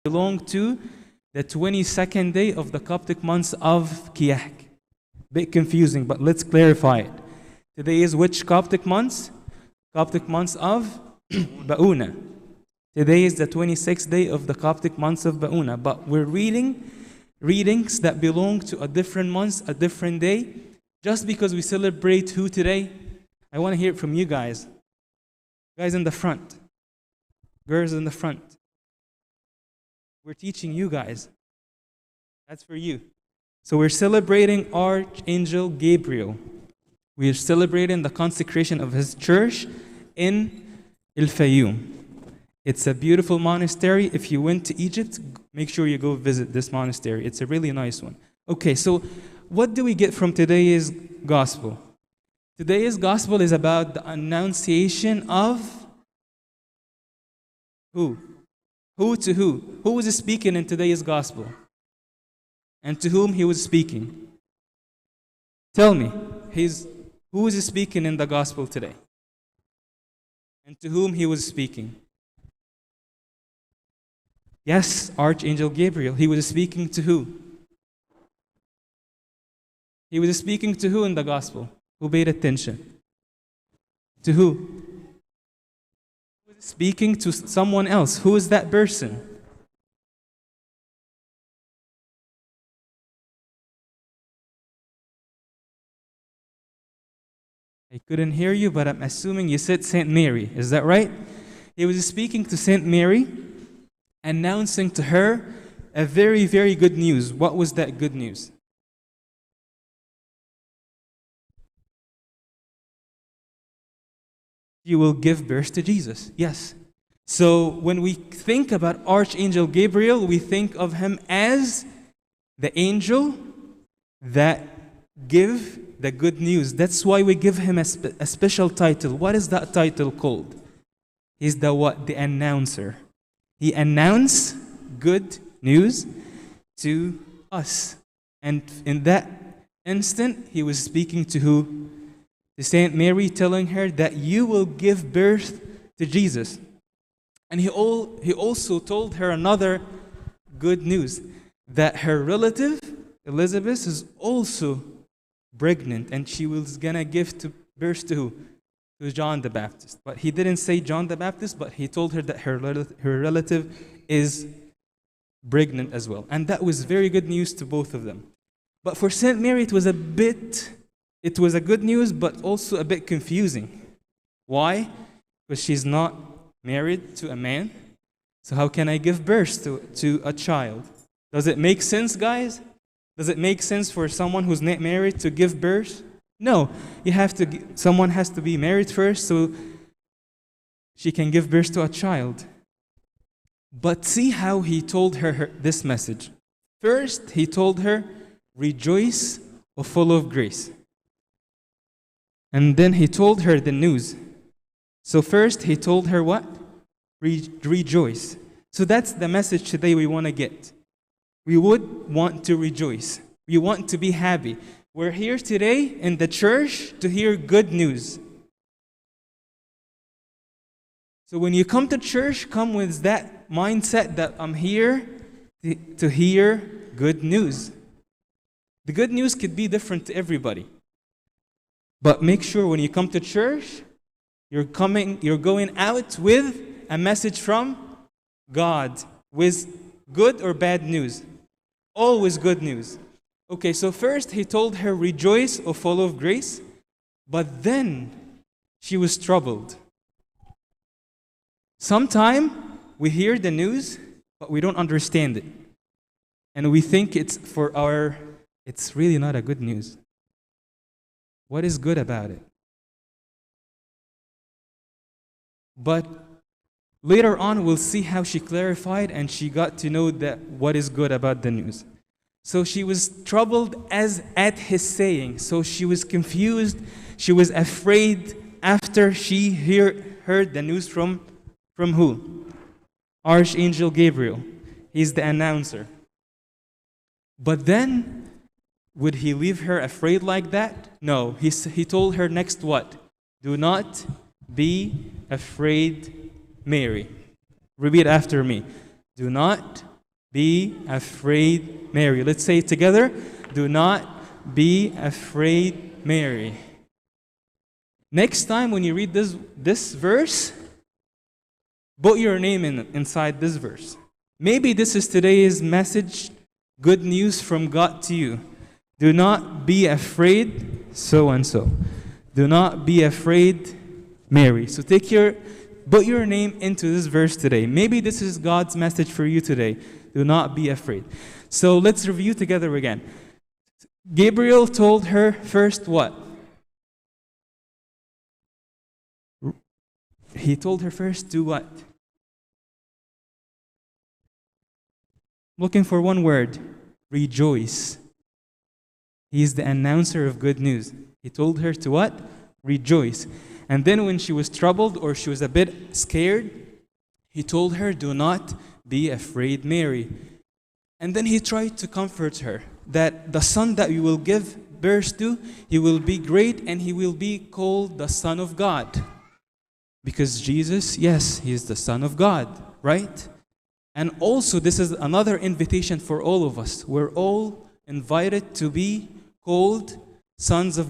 belong to the 22nd day of the Coptic month of Kiyak. Bit confusing, but let's clarify it. Today is which Coptic month? Coptic month of Ba'una. Today is the 26th day of the Coptic month of Ba'una, but we're reading readings that belong to a different month, a different day. Just because we celebrate who today? I want to hear it from you guys. Guys in the front. Girls in the front. We're teaching you guys. That's for you. So we're celebrating Archangel Gabriel. We're celebrating the consecration of his church in El Fayoum. It's a beautiful monastery. If you went to Egypt, make sure you go visit this monastery. It's a really nice one. Okay, so what do we get from today's gospel? Today's gospel is about the annunciation of who? Who to who? Who was speaking in today's gospel? And to whom he was speaking? Tell me, who is speaking in the gospel today? And to whom he was speaking? Yes, Archangel Gabriel. He was speaking to who? He was speaking to who in the gospel? Who paid attention? To who? He was speaking to someone else. Who is that person? I couldn't hear you, but I'm assuming you said Saint Mary. Is that right? He was speaking to Saint Mary, announcing to her a very, very good news. What was that good news? You will give birth to Jesus. Yes. So when we think about Archangel Gabriel, we think of him as the angel that give the good news. That's why we give him a special title. What is that title called? He's the what? The announcer. He announced good news to us. And in that instant, he was speaking to who? To Saint Mary, telling her that you will give birth to Jesus. And he also told her another good news, that her relative, Elizabeth, is also pregnant, and she was gonna give birth to who? To John the Baptist. But he didn't say John the Baptist, but he told her that her relative is pregnant as well. And that was very good news to both of them. But for Saint Mary, it was a good news, but also a bit confusing. Why? Because she's not married to a man. So how can I give birth to a child? Does it make sense, guys? Does it make sense for someone who's not married to give birth? No. Someone has to be married first so she can give birth to a child. But see how he told her this message. First, he told her, rejoice, O full of grace. And then he told her the news. So first, he told her what? Rejoice. So that's the message today we want to get. We would want to rejoice. We want to be happy. We're here today in the church to hear good news. So when you come to church, come with that mindset that I'm here to hear good news. The good news could be different to everybody. But make sure when you come to church, you're going out with a message from God, with good or bad news. Always good news. Okay, so first he told her, rejoice, O full of grace. But then she was troubled. Sometimes we hear the news, but we don't understand it. And we think it's really not a good news. What is good about it? But later on, we'll see how she clarified and she got to know that what is good about the news. So she was troubled at his saying. So she was confused. She was afraid after she heard the news from who? Archangel Gabriel. He's the announcer. But then, would he leave her afraid like that? No. He told her next what? Do not be afraid, Mary. Repeat after me. Do not be afraid, Mary. Let's say it together. Do not be afraid, Mary. Next time when you read this verse, put your name inside this verse. Maybe this is today's message, good news from God to you. Do not be afraid, so and so. Do not be afraid, Mary. So put your name into this verse today. Maybe this is God's message for you today. Do not be afraid. So let's review together again. Gabriel told her first what? He told her first, do what? Looking for one word. Rejoice. He is the announcer of good news. He told her to what? Rejoice. And then when she was troubled or she was a bit scared, he told her, do not be afraid, Mary. And then he tried to comfort her that the son that you will give birth to, he will be great and he will be called the Son of God. Because Jesus, yes, he is the Son of God, right? And also this is another invitation for all of us. We're all invited to be called sons of